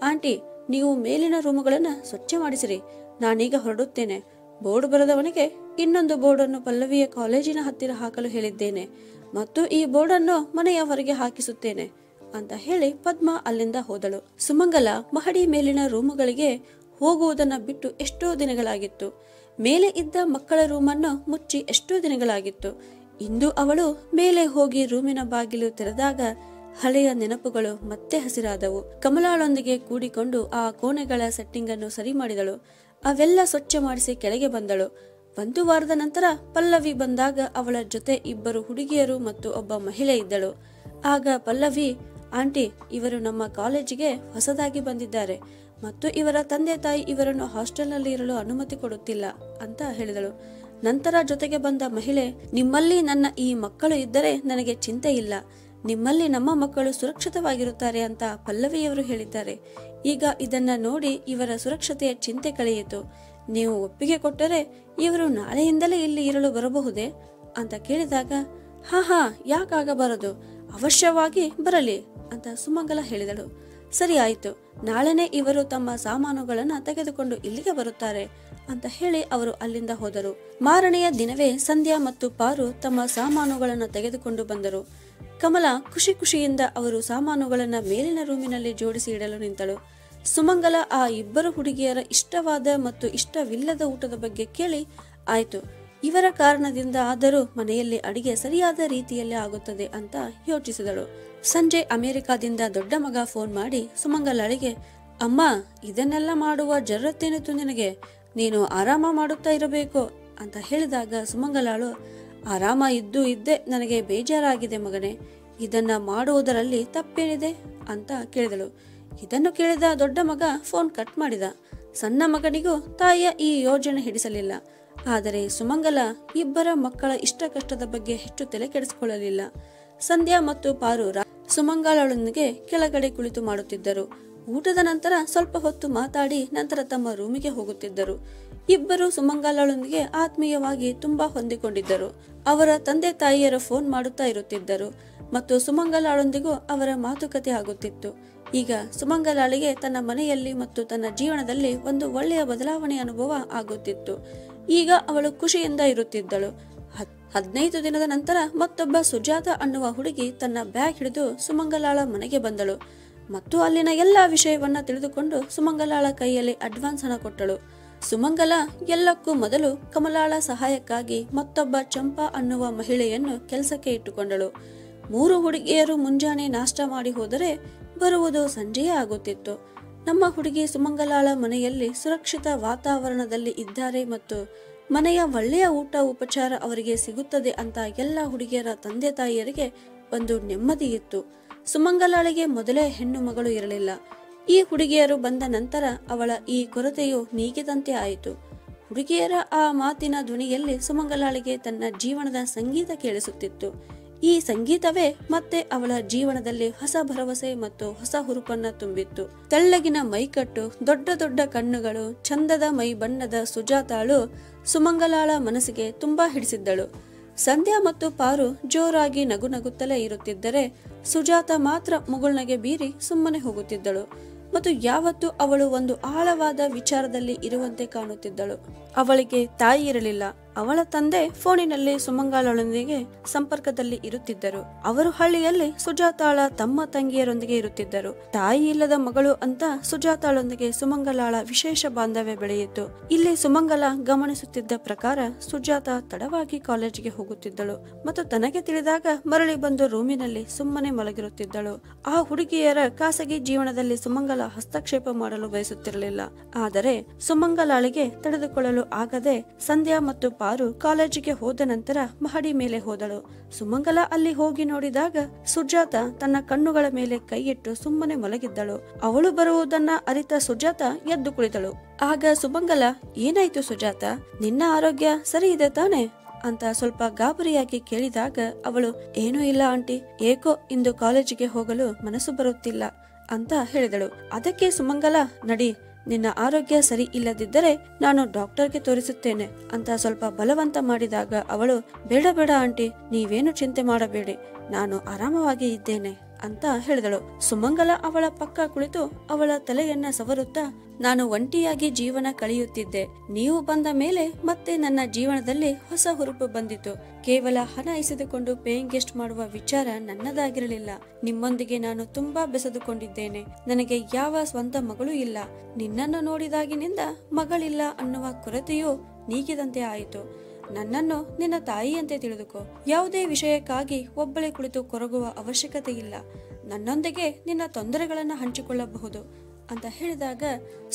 ಆಂಟಿ, ನೀವು ಮೇಲಿನ ರೂಮುಗಳನ್ನ ಸ್ವಚ್ಛ ಮಾಡಿಸಿರಿ. ನಾನೀಗ ಹೊರಡುತ್ತೇನೆ. ಬೋರ್ಡ್ ಬರೆದವನಿಗೆ ಇನ್ನೊಂದು ಬೋರ್ಡನ್ನು ಪಲ್ಲವಿಯ ಕಾಲೇಜಿನ ಹತ್ತಿರ ಹಾಕಲು ಹೇಳಿದ್ದೇನೆ ಮತ್ತು ಈ ಬೋರ್ಡನ್ನು ಮನೆಯ ಹೊರಗೆ ಹಾಕಿಸುತ್ತೇನೆ ಅಂತ ಹೇಳಿ ಪದ್ಮಾ ಅಲ್ಲಿಂದ ಹೋದಳು. ಸುಮಂಗಲ ಮಹಡಿ ಮೇಲಿನ ರೂಮುಗಳಿಗೆ ಹೋಗುವುದನ್ನ ಬಿಟ್ಟು ಎಷ್ಟೋ ದಿನಗಳಾಗಿತ್ತು. ಮೇಲೆ ಇದ್ದ ಮಕ್ಕಳ ರೂಮನ್ನು ಮುಚ್ಚಿ ಎಷ್ಟೋ ದಿನಗಳಾಗಿತ್ತು. ಇಂದು ಅವಳು ಮೇಲೆ ಹೋಗಿ ರೂಮಿನ ಬಾಗಿಲು ತೆರೆದಾಗ ಹಳೆಯ ನೆನಪುಗಳು ಮತ್ತೆ ಹಸಿರಾದವು. ಕಮಲಾಳೊಂದಿಗೆ ಕೂಡಿಕೊಂಡು ಆ ಕೋಣೆಗಳ ಸೆಟ್ಟಿಂಗ್ ಅನ್ನು ಸರಿ ಮಾಡಿದಳು. ಅವೆಲ್ಲ ಸ್ವಚ್ಛ ಮಾಡಿಸಿ ಕೆಳಗೆ ಬಂದಳು. 1 ವಾರದ ನಂತರ ಪಲ್ಲವಿ ಬಂದಾಗ ಅವಳ ಜೊತೆ 2 ಹುಡುಗಿಯರು ಮತ್ತು ಒಬ್ಬ ಮಹಿಳೆ ಇದ್ದಳು. ಆಗ ಪಲ್ಲವಿ, ಆಂಟಿ, ಇವರು ನಮ್ಮ ಕಾಲೇಜಿಗೆ ಹೊಸದಾಗಿ ಬಂದಿದ್ದಾರೆ ಮತ್ತು ಇವರ ತಂದೆ ತಾಯಿ ಇವರನ್ನು ಹಾಸ್ಟೆಲ್ನಲ್ಲಿ ಇರಲು ಅನುಮತಿ ಕೊಡುತ್ತಿಲ್ಲ ಅಂತ ಹೇಳಿದಳು. ನಂತರ ಜೊತೆಗೆ ಬಂದ ಮಹಿಳೆ, ನಿಮ್ಮಲ್ಲಿ ನನ್ನ ಈ ಮಕ್ಕಳು ಇದ್ದರೆ ನನಗೆ ಚಿಂತೆ ಇಲ್ಲ. ನಿಮ್ಮಲ್ಲಿ ನಮ್ಮ ಮಕ್ಕಳು ಸುರಕ್ಷಿತವಾಗಿರುತ್ತಾರೆ ಅಂತ ಪಲ್ಲವಿಯವರು ಹೇಳಿದ್ದಾರೆ. ಈಗ ಇದನ್ನ ನೋಡಿ ಇವರ ಸುರಕ್ಷತೆಯ ಚಿಂತೆ ಕಳೆಯಿತು. ನೀವು ಒಪ್ಪಿಗೆ ಕೊಟ್ಟರೆ ಇವರು ನಾಳೆಯಿಂದಲೇ ಇಲ್ಲಿ ಇರಲು ಬರಬಹುದೇ ಅಂತ ಕೇಳಿದಾಗ, ಹಾ ಯಾಕಾಗಬಾರದು, ಅವಶ್ಯವಾಗಿ ಬರಲಿ ಅಂತ ಸುಮಂಗಲ ಹೇಳಿದಳು. ಸರಿ ಆಯ್ತು, ನಾಳೆನೆ ಇವರು ತಮ್ಮ ಸಾಮಾನುಗಳನ್ನ ತೆಗೆದುಕೊಂಡು ಇಲ್ಲಿಗೆ ಬರುತ್ತಾರೆ ಅಂತ ಹೇಳಿ ಅವರು ಅಲ್ಲಿಂದ ಹೋದರು. ಮಾರನೆಯ ದಿನವೇ ಸಂಧ್ಯಾ ಮತ್ತು ಪಾರು ತಮ್ಮ ಸಾಮಾನುಗಳನ್ನು ತೆಗೆದುಕೊಂಡು ಬಂದರು. ಕಮಲ ಖುಷಿಯಿಂದ ಅವರು ಸಾಮಾನುಗಳನ್ನ ಮೇಲಿನ ರೂಮಿನಲ್ಲಿ ಜೋಡಿಸಿ ಇಡಲು ನಿಂತಳು. ಸುಮಂಗಲ ಆ ಇಬ್ಬರು ಹುಡುಗಿಯರ ಇಷ್ಟವಾದ ಮತ್ತು ಇಷ್ಟವಿಲ್ಲದ ಊಟದ ಬಗ್ಗೆ ಕೇಳಿ, ಆಯ್ತು, ಇವರ ಕಾರಣದಿಂದ ಆದರೂ ಮನೆಯಲ್ಲಿ ಅಡಿಗೆ ಸರಿಯಾದ ರೀತಿಯಲ್ಲಿ ಆಗುತ್ತದೆ ಅಂತ ಯೋಚಿಸಿದಳು. ಸಂಜೆ ಅಮೆರಿಕಾದಿಂದ ದೊಡ್ಡ ಮಗ ಫೋನ್ ಮಾಡಿ ಸುಮಂಗಲಾಳಿಗೆ, ಅಮ್ಮ, ಇದನ್ನೆಲ್ಲ ಮಾಡುವ ಜರತ್ತೇನಿತ್ತು ನಿನಗೆ, ನೀನು ಆರಾಮ ಮಾಡುತ್ತಾ ಇರಬೇಕು ಅಂತ ಹೇಳಿದಾಗ ಸುಮಂಗಲಾಳು, ಆರಾಮ ಇದ್ದೇ ನನಗೆ ಬೇಜಾರಾಗಿದೆ ಮಗನೇ, ಇದನ್ನ ಮಾಡುವುದರಲ್ಲಿ ತಪ್ಪೇನಿದೆ ಅಂತ ಕೇಳಿದಳು. ಇದನ್ನು ಕೇಳಿದ ದೊಡ್ಡ ಮಗ ಫೋನ್ ಕಟ್ ಮಾಡಿದ. ಸಣ್ಣ ಮಗನಿಗೂ ತಾಯಿಯ ಈ ಯೋಜನೆ ಹಿಡಿಸಲಿಲ್ಲ. ಆದರೆ ಸುಮಂಗಲ ಇಬ್ಬರ ಮಕ್ಕಳ ಇಷ್ಟ ಕಷ್ಟದ ಬಗ್ಗೆ ಹೆಚ್ಚು ತಲೆ ಕೆಡಿಸಿಕೊಳ್ಳಲಿಲ್ಲ. ಸಂಧ್ಯಾ ಮತ್ತು ಪಾರು ಸುಮಂಗಲಳೊಂದಿಗೆ ಕೆಳಗಡೆ ಕುಳಿತು ಮಾಡುತ್ತಿದ್ದರು. ಊಟದ ನಂತರ ಸ್ವಲ್ಪ ಹೊತ್ತು ಮಾತಾಡಿ ನಂತರ ತಮ್ಮ ರೂಮಿಗೆ ಹೋಗುತ್ತಿದ್ದರು. ಇಬ್ಬರು ಸುಮಂಗಲಳೊಂದಿಗೆ ಆತ್ಮೀಯವಾಗಿ ತುಂಬಾ ಹೊಂದಿಕೊಂಡಿದ್ದರು. ಅವರ ತಂದೆ ತಾಯಿಯರ ಫೋನ್ ಮಾಡುತ್ತಾ ಇರುತ್ತಿದ್ದರು ಮತ್ತು ಸುಮಂಗಲಳೊಂದಿಗೂ ಅವರ ಮಾತುಕತೆ ಆಗುತ್ತಿತ್ತು. ಈಗ ಸುಮಂಗಲಾಳಿಗೆ ತನ್ನ ಮನೆಯಲ್ಲಿ ಮತ್ತು ತನ್ನ ಜೀವನದಲ್ಲಿ ಒಂದು ಒಳ್ಳೆಯ ಬದಲಾವಣೆ ಅನುಭವ ಆಗುತ್ತಿತ್ತು. ಈಗ ಅವಳು ಖುಷಿಯಿಂದ ಇರುತ್ತಿದ್ದಳು. 15 ದಿನದ ನಂತರ ಮತ್ತೊಬ್ಬ ಸುಜಾತ ಅನ್ನುವ ಹುಡುಗಿ ತನ್ನ ಬ್ಯಾಗ್ ಹಿಡಿದು ಸುಮಂಗಲಾಳ ಮನೆಗೆ ಬಂದಳು ಮತ್ತು ಅಲ್ಲಿನ ಎಲ್ಲಾ ವಿಷಯವನ್ನ ತಿಳಿದುಕೊಂಡು ಸುಮಂಗಲಾಳ ಕೈಯಲ್ಲಿ ಅಡ್ವಾನ್ಸ್ ಹಣ ಕೊಟ್ಟಳು. ಸುಮಂಗಲ ಎಲ್ಲಕ್ಕೂ ಮೊದಲು ಕಮಲಾಳ ಸಹಾಯಕ್ಕಾಗಿ ಮತ್ತೊಬ್ಬ ಚಂಪಾ ಅನ್ನುವ ಮಹಿಳೆಯನ್ನು ಕೆಲಸಕ್ಕೆ ಇಟ್ಟುಕೊಂಡಳು. 3 ಹುಡುಗಿಯರು ಮುಂಜಾನೆ ನಾಷ್ಟ ಮಾಡಿ ಹೋದರೆ ಬರುವುದು ಸಂಜೆಯೇ ಆಗುತ್ತಿತ್ತು. ನಮ್ಮ ಹುಡುಗಿ ಸುಮಂಗಲಾಳ ಮನೆಯಲ್ಲಿ ಸುರಕ್ಷಿತ ವಾತಾವರಣದಲ್ಲಿ ಇದ್ದಾರೆ ಮತ್ತು ಮನೆಯ ಒಳ್ಳೆಯ ಊಟ ಉಪಚಾರ ಅವರಿಗೆ ಸಿಗುತ್ತದೆ ಅಂತ ಎಲ್ಲ ಹುಡುಗಿಯರ ತಂದೆ ತಾಯಿಯರಿಗೆ ಒಂದು ನೆಮ್ಮದಿ ಇತ್ತು. ಸುಮಂಗಲಾಳಿಗೆ ಮೊದಲೇ ಹೆಣ್ಣು ಮಗಳು ಇರಲಿಲ್ಲ. ಈ ಹುಡುಗಿಯರು ಬಂದ ನಂತರ ಅವಳ ಈ ಕೊರತೆಯು ನೀಗಿದಂತೆ ಆಯಿತು. ಹುಡುಗಿಯರ ಆ ಮಾತಿನ ಧ್ವನಿಯಲ್ಲಿ ಸುಮಂಗಲಾಳಿಗೆ ತನ್ನ ಜೀವನದ ಸಂಗೀತ ಕೇಳಿಸುತ್ತಿತ್ತು. ಈ ಸಂಗೀತವೇ ಮತ್ತೆ ಅವಳ ಜೀವನದಲ್ಲಿ ಹೊಸ ಭರವಸೆ ಮತ್ತು ಹೊಸ ಹುರುಪನ್ನ ತುಂಬಿತ್ತು. ತೆಳ್ಳಗಿನ ಮೈಕಟ್ಟು, ದೊಡ್ಡ ದೊಡ್ಡ ಕಣ್ಣುಗಳು, ಚಂದದ ಮೈ ಬಣ್ಣದ ಸುಜಾತಾಳು ಸುಮಂಗಲಾಳ ಮನಸ್ಸಿಗೆ ತುಂಬಾ ಹಿಡಿಸಿದ್ದಳು. ಸಂಧ್ಯಾ ಮತ್ತು ಪಾರು ಜೋರಾಗಿ ನಗುತ್ತಲೇ ಇರುತ್ತಿದ್ದರೆ ಸುಜಾತ ಮಾತ್ರ ಮುಗುಳ್ನಗೆ ಬೀರಿ ಸುಮ್ಮನೆ ಹೋಗುತ್ತಿದ್ದಳು ಮತ್ತು ಯಾವತ್ತೂ ಅವಳು ಒಂದು ಆಳವಾದ ವಿಚಾರದಲ್ಲಿ ಇರುವಂತೆ ಕಾಣುತ್ತಿದ್ದಳು. ಅವಳಿಗೆ ತಾಯಿ ಇರಲಿಲ್ಲ. ಅವಳ ತಂದೆ ಫೋನಿನಲ್ಲಿ ಸುಮಂಗಲಳೊಂದಿಗೆ ಸಂಪರ್ಕದಲ್ಲಿ ಇರುತ್ತಿದ್ದರು. ಅವರು ಹಳ್ಳಿಯಲ್ಲಿ ಸುಜಾತಾಳ ತಮ್ಮ ತಂಗಿಯರೊಂದಿಗೆ ಇರುತ್ತಿದ್ದರು. ತಾಯಿ ಇಲ್ಲದ ಮಗಳು ಅಂತ ಸುಜಾತಾಳೊಂದಿಗೆ ಸುಮಂಗಲಾಳ ವಿಶೇಷ ಬಾಂಧವ್ಯ ಬೆಳೆಯಿತು. ಇಲ್ಲಿ ಸುಮಂಗಲ ಗಮನಿಸುತ್ತಿದ್ದ ಪ್ರಕಾರ ಸುಜಾತ ತಡವಾಗಿ ಕಾಲೇಜಿಗೆ ಹೋಗುತ್ತಿದ್ದಳು ಮತ್ತು ತನಗೆ ತಿಳಿದಾಗ ಮರಳಿ ಬಂದು ರೂಮಿನಲ್ಲಿ ಸುಮ್ಮನೆ ಮಲಗಿರುತ್ತಿದ್ದಳು. ಆ ಹುಡುಗಿಯರ ಖಾಸಗಿ ಜೀವನದಲ್ಲಿ ಸುಮಂಗಲ ಹಸ್ತಕ್ಷೇಪ ಮಾಡಲು ಬಯಸುತ್ತಿರಲಿಲ್ಲ. ಆದರೆ ಸುಮಂಗಲಾಳಿಗೆ ತಡೆದುಕೊಳ್ಳಲು ಆಗದೆ ಸಂಧ್ಯಾ ಮತ್ತು ಪಾರು ಕಾಲೇಜಿಗೆ ಹೋದ ನಂತರ ಮಹಡಿ ಮೇಲೆ ಹೋದಳು. ಸುಮಂಗಲ ಅಲ್ಲಿ ಹೋಗಿ ನೋಡಿದಾಗ ಸುಜಾತ ತನ್ನ ಕಣ್ಣುಗಳ ಮೇಲೆ ಕೈಯಿಟ್ಟು ಸುಮ್ಮನೆ ಮಲಗಿದ್ದಳು. ಅವಳು ಬರುವುದನ್ನ ಅರಿತ ಸುಜಾತ ಎದ್ದು ಕುಳಿತಳು. ಆಗ ಸುಮಂಗಲ, ಏನಾಯ್ತು ಸುಜಾತ, ನಿನ್ನ ಆರೋಗ್ಯ ಸರಿ ಇದೆ ತಾನೆ ಅಂತ ಸ್ವಲ್ಪ ಗಾಬರಿಯಾಗಿ ಕೇಳಿದಾಗ ಅವಳು, ಏನೂ ಇಲ್ಲ ಆಂಟಿ, ಏಕೋ ಇಂದು ಕಾಲೇಜಿಗೆ ಹೋಗಲು ಮನಸ್ಸು ಬರುತ್ತಿಲ್ಲ ಅಂತ ಹೇಳಿದಳು. ಅದಕ್ಕೆ ಸುಮಂಗಲ, ನಡಿ, ನಿನ್ನ ಆರೋಗ್ಯ ಸರಿ ಇಲ್ಲದಿದ್ದರೆ ನಾನು ಡಾಕ್ಟರ್ಗೆ ತೋರಿಸುತ್ತೇನೆ ಅಂತ ಸ್ವಲ್ಪ ಬಲವಂತ ಮಾಡಿದಾಗ ಅವಳು, ಬೇಡ ಆಂಟಿ, ನೀವೇನು ಚಿಂತೆ ಮಾಡಬೇಡಿ, ನಾನು ಆರಾಮವಾಗಿ ಇದ್ದೇನೆ ಅಂತ ಹೇಳಿದಳು. ಸುಮಂಗಲ ಅವಳ ಪಕ್ಕ ಕುಳಿತು ಅವಳ ತಲೆಯನ್ನ ಸವರುತ್ತಾ, ನಾನು ಒಂಟಿಯಾಗಿ ಜೀವನ ಕಳೆಯುತ್ತಿದ್ದೆ. ನೀವು ಬಂದ ಮೇಲೆ ಮತ್ತೆ ನನ್ನ ಜೀವನದಲ್ಲಿ ಹೊಸ ಹುರುಪು ಬಂದಿತು. ಕೇವಲ ಹಣ ಇಸಿದುಕೊಂಡು ಪೇಯಿಂಗ್ ಗೆಸ್ಟ್ ಮಾಡುವ ವಿಚಾರ ನನ್ನದಾಗಿರಲಿಲ್ಲ. ನಿಮ್ಮೊಂದಿಗೆ ನಾನು ತುಂಬಾ ಬೆಸೆದುಕೊಂಡಿದ್ದೇನೆ. ನನಗೆ ಯಾವ ಸ್ವಂತ ಮಗಳೂ ಇಲ್ಲ. ನಿನ್ನನ್ನು ನೋಡಿದಾಗಿನಿಂದ ಮಗಳಿಲ್ಲ ಅನ್ನುವ ಕೊರತೆಯೂ ನೀಗಿದಂತೆ ಆಯಿತು. ನನ್ನನ್ನು ನಿನ್ನ ತಾಯಿಯಂತೆ ತಿಳಿದುಕೋ. ಯಾವುದೇ ವಿಷಯಕ್ಕಾಗಿ ಒಬ್ಬಳೇ ಕುಳಿತು ಕೊರಗುವ ಅವಶ್ಯಕತೆ ಇಲ್ಲ. ನನ್ನೊಂದಿಗೆ ನಿನ್ನ ತೊಂದರೆಗಳನ್ನು ಹಂಚಿಕೊಳ್ಳಬಹುದು ಅಂತ ಹೇಳಿದಾಗ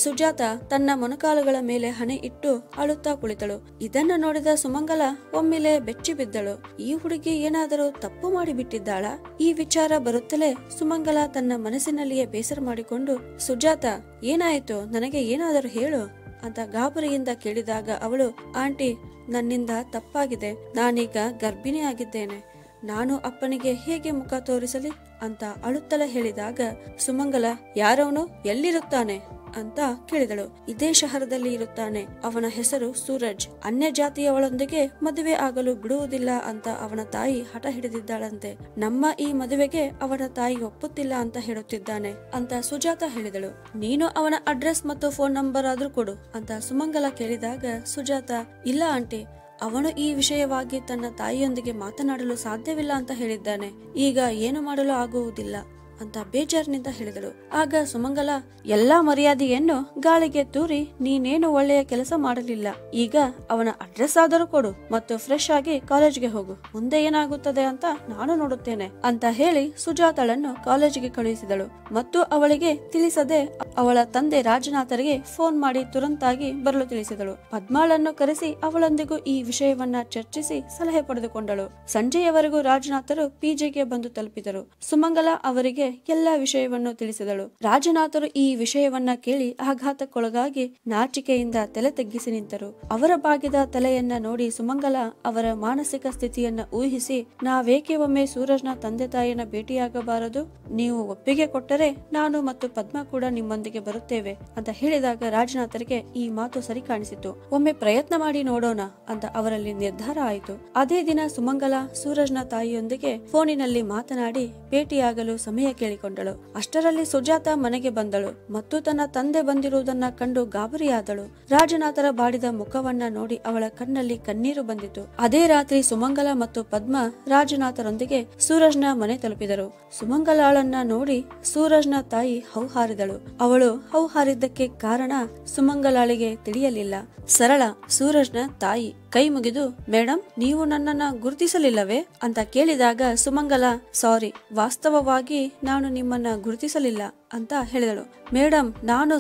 ಸುಜಾತ ತನ್ನ ಮೊಣಕಾಲುಗಳ ಮೇಲೆ ಹಣೆ ಇಟ್ಟು ಅಳುತ್ತಾ ಕುಳಿತಳು. ಇದನ್ನ ನೋಡಿದ ಸುಮಂಗಲ ಒಮ್ಮೆಲೆ ಬೆಚ್ಚಿ ಬಿದ್ದಳು. ಈ ಹುಡುಗಿ ಏನಾದರೂ ತಪ್ಪು ಮಾಡಿಬಿಟ್ಟಿದ್ದಾಳ? ಈ ವಿಚಾರ ಬರುತ್ತಲೇ ಸುಮಂಗಲ ತನ್ನ ಮನಸ್ಸಿನಲ್ಲಿಯೇ ಬೇಸರ ಮಾಡಿಕೊಂಡು, ಸುಜಾತ, ಏನಾಯಿತು, ನನಗೆ ಏನಾದರೂ ಹೇಳು ಅಂತ ಗಾಬರಿಯಿಂದ ಕೇಳಿದಾಗ ಅವಳು, ಆಂಟಿ, ನನ್ನಿಂದ ತಪ್ಪಾಗಿದೆ. ನಾನೀಗ ಗರ್ಭಿಣಿ ಆಗಿದ್ದೇನೆ. ನಾನು ಅಪ್ಪನಿಗೆ ಹೇಗೆ ಮುಖ ತೋರಿಸಲಿ ಅಂತ ಅಳುತ್ತಲೇ ಹೇಳಿದಾಗ ಸುಮಂಗಲ, ಯಾರವನು, ಎಲ್ಲಿರುತ್ತಾನೆ ಅಂತ ಕೇಳಿದಳು. ಇದೇ ಶಹರದಲ್ಲಿ ಇರುತ್ತಾನೆ. ಅವನ ಹೆಸರು ಸೂರಜ್. ಅನ್ಯ ಜಾತಿಯವಳೊಂದಿಗೆ ಮದುವೆ ಆಗಲು ಬಿಡುವುದಿಲ್ಲ ಅಂತ ಅವನ ತಾಯಿ ಹಠ ಹಿಡಿದಿದ್ದಾಳಂತೆ. ನಮ್ಮ ಈ ಮದುವೆಗೆ ಅವನ ತಾಯಿ ಒಪ್ಪುತ್ತಿಲ್ಲ ಅಂತ ಹೇಳುತ್ತಿದ್ದಾನೆ ಅಂತ ಸುಜಾತ ಹೇಳಿದಳು. ನೀನು ಅವನ ಅಡ್ರೆಸ್ ಮತ್ತು ಫೋನ್ ನಂಬರ್ ಆದ್ರೂ ಕೊಡು ಅಂತ ಸುಮಂಗಲ ಕೇಳಿದಾಗ ಸುಜಾತ, ಇಲ್ಲ ಆಂಟಿ, ಅವನು ಈ ವಿಷಯವಾಗಿ ತನ್ನ ತಾಯಿಯೊಂದಿಗೆ ಮಾತನಾಡಲು ಸಾಧ್ಯವಿಲ್ಲ ಅಂತ ಹೇಳಿದ್ದಾನೆ. ಈಗ ಏನು ಮಾಡಲು ಆಗುವುದಿಲ್ಲ ಅಂತ ಬೇಜಾರಿನಿಂದ ಹೇಳಿದಳು. ಆಗ ಸುಮಂಗಲ, ಎಲ್ಲಾ ಮರ್ಯಾದೆಯನ್ನು ಗಾಳಿಗೆ ತೂರಿ ನೀನೇನು ಒಳ್ಳೆಯ ಕೆಲಸ ಮಾಡಲಿಲ್ಲ. ಈಗ ಅವನ ಅಡ್ರೆಸ್ ಆದರೂ ಕೊಡು ಮತ್ತು ಫ್ರೆಶ್ ಆಗಿ ಕಾಲೇಜ್ಗೆ ಹೋಗು. ಮುಂದೆ ಏನಾಗುತ್ತದೆ ಅಂತ ನಾನು ನೋಡುತ್ತೇನೆ ಅಂತ ಹೇಳಿ ಸುಜಾತಳನ್ನು ಕಾಲೇಜಿಗೆ ಕಳುಹಿಸಿದಳು. ಮತ್ತು ಅವಳಿಗೆ ತಿಳಿಸದೆ ಅವಳ ತಂದೆ ರಾಜನಾಥರಿಗೆ ಫೋನ್ ಮಾಡಿ ತುರಂತಾಗಿ ಬರಲು ತಿಳಿಸಿದಳು. ಪದ್ಮಾಳನ್ನು ಕರೆಸಿ ಅವಳೊಂದಿಗೂ ಈ ವಿಷಯವನ್ನ ಚರ್ಚಿಸಿ ಸಲಹೆ ಪಡೆದುಕೊಂಡಳು. ಸಂಜೆಯವರೆಗೂ ರಾಜನಾಥರು ಪಿಜಿಗೆ ಬಂದು ತಲುಪಿದರು. ಸುಮಂಗಲ ಅವರಿಗೆ ಎಲ್ಲ ವಿಷಯವನ್ನು ತಿಳಿಸಿದಳು. ರಾಜನಾಥರು ಈ ವಿಷಯವನ್ನ ಕೇಳಿ ಆಘಾತಕ್ಕೊಳಗಾಗಿ ನಾಚಿಕೆಯಿಂದ ತಲೆ ತಗ್ಗಿಸಿ ನಿಂತರು. ಅವರ ಬಾಗಿದ ತಲೆಯನ್ನ ನೋಡಿ ಸುಮಂಗಲ ಅವರ ಮಾನಸಿಕ ಸ್ಥಿತಿಯನ್ನ ಊಹಿಸಿ, ನಾವೇಕೆ ಒಮ್ಮೆ ಸೂರಜ್ನ ತಂದೆ ತಾಯಿಯನ್ನ ಭೇಟಿಯಾಗಬಾರದು? ನೀವು ಒಪ್ಪಿಗೆ ಕೊಟ್ಟರೆ ನಾನು ಮತ್ತು ಪದ್ಮ ಕೂಡ ನಿಮ್ಮೊಂದಿಗೆ ಬರುತ್ತೇವೆ ಅಂತ ಹೇಳಿದಾಗ ರಾಜನಾಥರಿಗೆ ಈ ಮಾತು ಸರಿ ಕಾಣಿಸಿತು. ಒಮ್ಮೆ ಪ್ರಯತ್ನ ಮಾಡಿ ನೋಡೋಣ ಅಂತ ಅವರಲ್ಲಿ ನಿರ್ಧಾರ ಆಯಿತು. ಅದೇ ದಿನ ಸುಮಂಗಲ ಸೂರಜ್ನ ತಾಯಿಯೊಂದಿಗೆ ಫೋನಿನಲ್ಲಿ ಮಾತನಾಡಿ ಭೇಟಿಯಾಗಲು ಸಮಯ ಕೇಳಿಕೊಂಡಳು. ಅಷ್ಟರಲ್ಲಿ ಸುಜಾತ ಮನೆಗೆ ಬಂದಳು ಮತ್ತು ತನ್ನ ತಂದೆ ಬಂದಿರುವುದನ್ನ ಕಂಡು ಗಾಬರಿಯಾದಳು. ರಾಜನಾಥರ ಬಾಡಿದ ಮುಖವನ್ನ ನೋಡಿ ಅವಳ ಕಣ್ಣಲ್ಲಿ ಕಣ್ಣೀರು ಬಂದಿತು. ಅದೇ ರಾತ್ರಿ ಸುಮಂಗಲ ಮತ್ತು ಪದ್ಮ ರಾಜನಾಥರೊಂದಿಗೆ ಸೂರಜ್ನ ಮನೆ ತಲುಪಿದರು. ಸುಮಂಗಲಾಳನ್ನ ನೋಡಿ ಸೂರಜ್ನ ತಾಯಿ ಹೌಹಾರಿದಳು. ಅವಳು ಹೌಹಾರಿದ್ದಕ್ಕೆ ಕಾರಣ ಸುಮಂಗಲಾಳಿಗೆ ತಿಳಿಯಲಿಲ್ಲ. ಸರಳ, ಸೂರಜ್ನ ತಾಯಿ, ಕೈ ಮುಗಿದು, ಮೇಡಮ್, ನೀವು ನನ್ನನ್ನ ಗುರುತಿಸಲಿಲ್ಲವೇ ಅಂತ ಕೇಳಿದಾಗ ಸುಮಂಗಲ, ಸಾರಿ, ವಾಸ್ತವವಾಗಿ ನಾನು ನಿಮ್ಮನ್ನ ಗುರುತಿಸಲಿಲ್ಲ ಅಂತ ಹೇಳಿದಳು. ಮೇಡಮ್, ನಾನು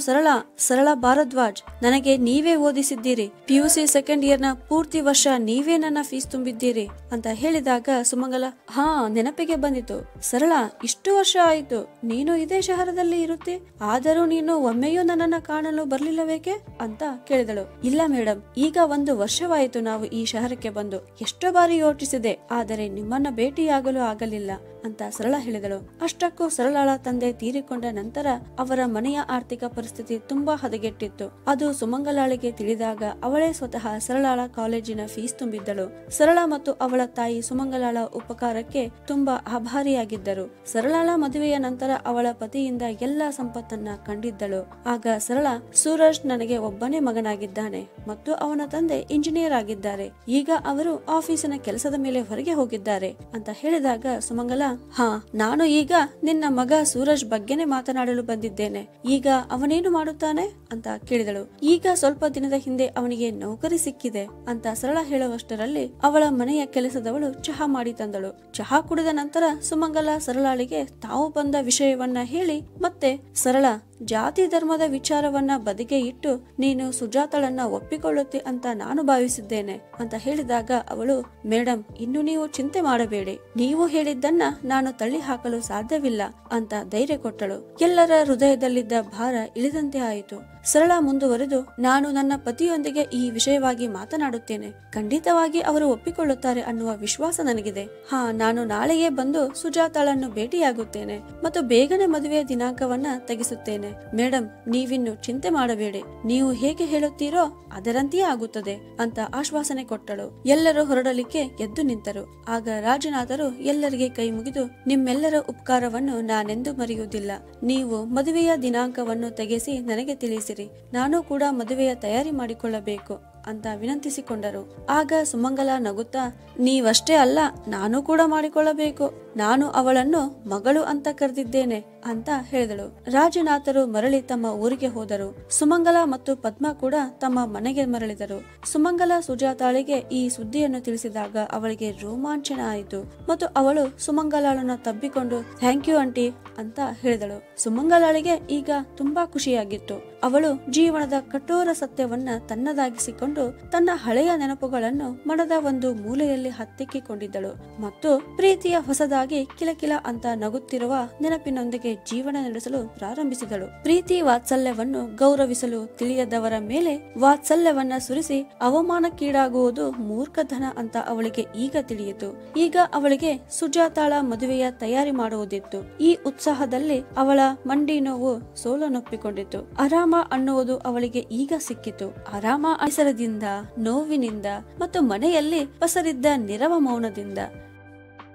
ಸರಳ ಭಾರದ್ವಾಜ್. ನನಗೆ ನೀವೇ ಓದಿಸಿದ್ದೀರಿ. PUC ಸೆಕೆಂಡ್ ಇಯರ್ ನ ಪೂರ್ತಿ ವರ್ಷ ನೀವೇ ನನ್ನ ಫೀಸ್ ತುಂಬಿದ್ದೀರಿ ಅಂತ ಹೇಳಿದಾಗ ಸುಮಂಗಲ, ಹಾ, ನೆನಪಿಗೆ ಬಂದಿತು. ಸರಳ, ಇಷ್ಟು ವರ್ಷ ಆಯ್ತು ನೀನು ಇದೇ ಶಹರದಲ್ಲಿ ಇರುತ್ತಿ, ಆದರೂ ನೀನು ಒಮ್ಮೆಯೂ ನನ್ನನ್ನ ಕಾಣಲು ಬರ್ಲಿಲ್ಲವೇಕೆ ಅಂತ ಕೇಳಿದಳು. ಇಲ್ಲ ಮೇಡಮ್, ಈಗ 1 ವರ್ಷವಾಯಿತು ನಾವು ಈ ಶಹರಕ್ಕೆ ಬಂದು. ಎಷ್ಟೋ ಬಾರಿ ಯೋಚಿಸಿದೆ, ಆದರೆ ನಿಮ್ಮನ್ನ ಭೇಟಿಯಾಗಲು ಆಗಲಿಲ್ಲ ಅಂತ ಸರಳ ಹೇಳಿದಳು. ಅಷ್ಟಕ್ಕೂ ಸರಳಳ ತಂದೆ ತೀರಿಕೊಂಡ ನಂತರ ಅವರ ಮನೆಯ ಆರ್ಥಿಕ ಪರಿಸ್ಥಿತಿ ತುಂಬಾ ಹದಗೆಟ್ಟಿತ್ತು. ಅದು ಸುಮಂಗಲಾಳಿಗೆ ತಿಳಿದಾಗ ಅವಳೇ ಸ್ವತಃ ಸರಳಳ ಕಾಲೇಜಿನ ಫೀಸ್ ತುಂಬಿದ್ದಳು. ಸರಳ ಮತ್ತು ಅವಳ ತಾಯಿ ಸುಮಂಗಲಾಳ ಉಪಕಾರಕ್ಕೆ ತುಂಬಾ ಆಭಾರಿಯಾಗಿದ್ದರು. ಸರಳಳ ಮದುವೆಯ ನಂತರ ಅವಳ ಪತಿಯಿಂದ ಎಲ್ಲಾ ಸಂಪತ್ತನ್ನ ಕಂಡಿದ್ದಳು. ಆಗ ಸರಳ, ಸೂರಜ್ ನನಗೆ ಒಬ್ಬನೇ ಮಗನಾಗಿದ್ದಾನೆ ಮತ್ತು ಅವನ ತಂದೆ ಇಂಜಿನಿಯರ್ ಆಗಿದ್ದಾರೆ. ಈಗ ಅವರು ಆಫೀಸಿನ ಕೆಲಸದ ಮೇಲೆ ಹೊರಗೆ ಹೋಗಿದ್ದಾರೆ ಅಂತ ಹೇಳಿದಾಗ ಸುಮಂಗಲ, ಹಾ, ನಾನು ಈಗ ನಿನ್ನ ಮಗ ಸೂರಜ್ ಬಗ್ಗೆನೆ ಮಾತನಾಡಲು ಬಂದಿದ್ದೇನೆ. ಈಗ ಅವನೇನು ಮಾಡುತ್ತಾನೆ ಅಂತ ಕೇಳಿದಳು. ಈಗ ಸ್ವಲ್ಪ ದಿನದ ಹಿಂದೆ ಅವನಿಗೆ ನೌಕರಿ ಸಿಕ್ಕಿದೆ ಅಂತ ಸರಳ ಹೇಳುವಷ್ಟರಲ್ಲಿ ಅವಳ ಮನೆಯ ಕೆಲಸದವಳು ಚಹಾ ಮಾಡಿ ತಂದಳು. ಚಹಾ ಕುಡಿದ ನಂತರ ಸುಮಂಗಲ ಸರಳಾಳಿಗೆ ತಾವು ಬಂದ ವಿಷಯವನ್ನ ಹೇಳಿ, ಮತ್ತೆ ಸರಳ, ಜಾತಿ ಧರ್ಮದ ವಿಚಾರವನ್ನ ಬದಿಗೆ ಇಟ್ಟು ನೀನು ಸುಜಾತಳನ್ನ ಒಪ್ಪಿಕೊಳ್ಳುತ್ತಿ ಅಂತ ನಾನು ಭಾವಿಸಿದ್ದೇನೆ ಅಂತ ಹೇಳಿದಾಗ ಅವಳು, ಮೇಡಮ್, ಇನ್ನು ನೀವು ಚಿಂತೆ ಮಾಡಬೇಡಿ. ನೀವು ಹೇಳಿದ್ದನ್ನ ನಾನು ತಳ್ಳಿ ಹಾಕಲು ಸಾಧ್ಯವಿಲ್ಲ ಅಂತ ಧೈರ್ಯ ಕೊಟ್ಟಳು. ಎಲ್ಲರ ಹೃದಯದಲ್ಲಿದ್ದ ಭಾರ ಇಳಿದಂತೆ ಆಯಿತು. ಸರಳ ಮುಂದುವರೆದು, ನಾನು ನನ್ನ ಪತಿಯೊಂದಿಗೆ ಈ ವಿಷಯವಾಗಿ ಮಾತನಾಡುತ್ತೇನೆ. ಖಂಡಿತವಾಗಿ ಅವರು ಒಪ್ಪಿಕೊಳ್ಳುತ್ತಾರೆ ಅನ್ನುವ ವಿಶ್ವಾಸ ನನಗಿದೆ. ಹಾ, ನಾನು ನಾಳೆಯೇ ಬಂದು ಸುಜಾತಾಳನ್ನು ಭೇಟಿಯಾಗುತ್ತೇನೆ ಮತ್ತು ಬೇಗನೆ ಮದುವೆಯ ದಿನಾಂಕವನ್ನ ತೆಗೆಸುತ್ತೇನೆ. ಮೇಡಮ್, ನೀವಿನ್ನು ಚಿಂತೆ ಮಾಡಬೇಡಿ. ನೀವು ಹೇಗೆ ಹೇಳುತ್ತೀರೋ ಅದರಂತೆಯೇ ಆಗುತ್ತದೆ ಅಂತ ಆಶ್ವಾಸನೆ ಕೊಟ್ಟಳು. ಎಲ್ಲರೂ ಹೊರಡಲಿಕ್ಕೆ ಎದ್ದು ನಿಂತರು. ಆಗ ರಾಜನಾಥರು ಎಲ್ಲರಿಗೆ ಕೈ ಮುಗಿದು, ನಿಮ್ಮೆಲ್ಲರ ಉಪಕಾರವನ್ನು ನಾನೆಂದೂ ಮರೆಯುವುದಿಲ್ಲ. ನೀವು ಮದುವೆಯ ದಿನಾಂಕವನ್ನು ತೆಗೆಸಿ ನನಗೆ ತಿಳಿಸಿರಿ. ನಾನು ಕೂಡ ಮದುವೆಯ ತಯಾರಿ ಮಾಡಿಕೊಳ್ಳಬೇಕು ಅಂತ ವಿನಂತಿಸಿಕೊಂಡರು. ಆಗ ಸುಮಂಗಲ ನಗುತ್ತಾ, ನೀವಷ್ಟೇ ಅಲ್ಲ, ನಾನು ಕೂಡ ಮಾಡಿಕೊಳ್ಳಬೇಕು. ನಾನು ಅವಳನ್ನು ಮಗಳು ಅಂತ ಕರೆದಿದ್ದೇನೆ ಅಂತ ಹೇಳಿದಳು. ರಾಜನಾಥರು ಮರಳಿ ತಮ್ಮ ಊರಿಗೆ ಹೋದರು. ಸುಮಂಗಲ ಮತ್ತು ಪದ್ಮ ಕೂಡ ತಮ್ಮ ಮನೆಗೆ ಮರಳಿದರು. ಸುಮಂಗಲ ಸುಜಾತಾಳಿಗೆ ಈ ಸುದ್ದಿಯನ್ನು ತಿಳಿಸಿದಾಗ ಅವಳಿಗೆ ರೋಮಾಂಚನ ಆಯಿತು ಮತ್ತು ಅವಳು ಸುಮಂಗಲಾಳನ್ನು ತಬ್ಬಿಕೊಂಡು ಥ್ಯಾಂಕ್ ಯು ಆಂಟಿ ಅಂತ ಹೇಳಿದಳು. ಸುಮಂಗಲಾಳಿಗೆ ಈಗ ತುಂಬಾ ಖುಷಿಯಾಗಿತ್ತು. ಅವಳು ಜೀವನದ ಕಠೋರ ಸತ್ಯವನ್ನ ತನ್ನದಾಗಿಸಿಕೊಂಡು ತನ್ನ ಹಳೆಯ ನೆನಪುಗಳನ್ನು ಮನದ ಒಂದು ಮೂಲೆಯಲ್ಲಿ ಹತ್ತಿಕ್ಕಿಕೊಂಡಿದ್ದಳು ಮತ್ತು ಪ್ರೀತಿಯ ಹೊಸದಾಗಿ ಮಗುವಾಗಿ ಕಿಲಕಿಲ ಅಂತ ನಗುತ್ತಿರುವ ನೆನಪಿನೊಂದಿಗೆ ಜೀವನ ನಡೆಸಲು ಪ್ರಾರಂಭಿಸಿದಳು. ಪ್ರೀತಿ ವಾತ್ಸಲ್ಯವನ್ನು ಗೌರವಿಸಲು ತಿಳಿಯದವರ ಮೇಲೆ ವಾತ್ಸಲ್ಯವನ್ನ ಸುರಿಸಿ ಅವಮಾನಕ್ಕೀಡಾಗುವುದು ಮೂರ್ಖತನ ಅಂತ ಅವಳಿಗೆ ಈಗ ತಿಳಿಯಿತು. ಈಗ ಅವಳಿಗೆ ಸುಜಾತಾಳ ಮದುವೆಯ ತಯಾರಿ ಮಾಡುವುದಿತ್ತು. ಈ ಉತ್ಸಾಹದಲ್ಲಿ ಅವಳ ಮಂಡಿ ನೋವು ಸೋಲನೊಪ್ಪಿಕೊಂಡಿತು. ಆರಾಮ ಅನ್ನುವುದು ಅವಳಿಗೆ ಈಗ ಸಿಕ್ಕಿತು. ಆರಾಮ ಹೆಸರದಿಂದ, ನೋವಿನಿಂದ ಮತ್ತು ಮನೆಯಲ್ಲಿ ಪಸರಿದ್ದ ನಿರವ ಮೌನದಿಂದ.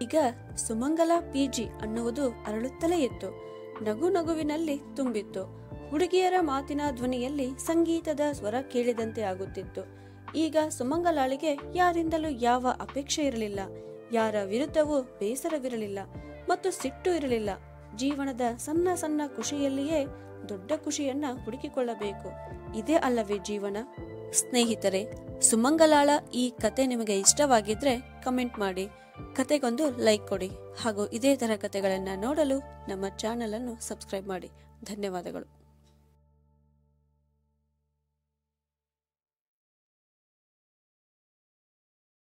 ಈಗ ಸುಮಂಗಲ ಪಿಜಿ ಅನ್ನುವುದು ಅರಳುತ್ತಲೇ ಇತ್ತು. ನಗು ನಗುವಿನಲ್ಲಿ ತುಂಬಿತ್ತು. ಹುಡುಗಿಯರ ಮಾತಿನ ಧ್ವನಿಯಲ್ಲಿ ಸಂಗೀತದ ಸ್ವರ ಕೇಳಿದಂತೆ ಆಗುತ್ತಿತ್ತು. ಈಗ ಸುಮಂಗಲಾಳಿಗೆ ಯಾರಿಂದಲೂ ಯಾವ ಅಪೇಕ್ಷೆ ಇರಲಿಲ್ಲ. ಯಾರ ವಿರುದ್ಧವೂ ಬೇಸರವಿರಲಿಲ್ಲ ಮತ್ತು ಸಿಟ್ಟು ಇರಲಿಲ್ಲ. ಜೀವನದ ಸಣ್ಣ ಸಣ್ಣ ಖುಷಿಯಲ್ಲಿಯೇ ದೊಡ್ಡ ಖುಷಿಯನ್ನ ಹುಡುಕಿಕೊಳ್ಳಬೇಕು. ಇದೇ ಅಲ್ಲವೇ ಜೀವನ? ಸ್ನೇಹಿತರೆ, ಸುಮಂಗಲಾಳ ಈ ಕತೆ ನಿಮಗೆ ಇಷ್ಟವಾಗಿದ್ರೆ ಕಮೆಂಟ್ ಮಾಡಿ, ಕತೆಗೊಂದು ಲೈಕ್ ಕೊಡಿ ಹಾಗೂ ಇದೇ ತರ ಕತೆಗಳನ್ನ ನೋಡಲು ನಮ್ಮ ಚಾನೆಲ್ ಅನ್ನು ಸಬ್ಸ್ಕ್ರೈಬ್ ಮಾಡಿ. ಧನ್ಯವಾದಗಳು.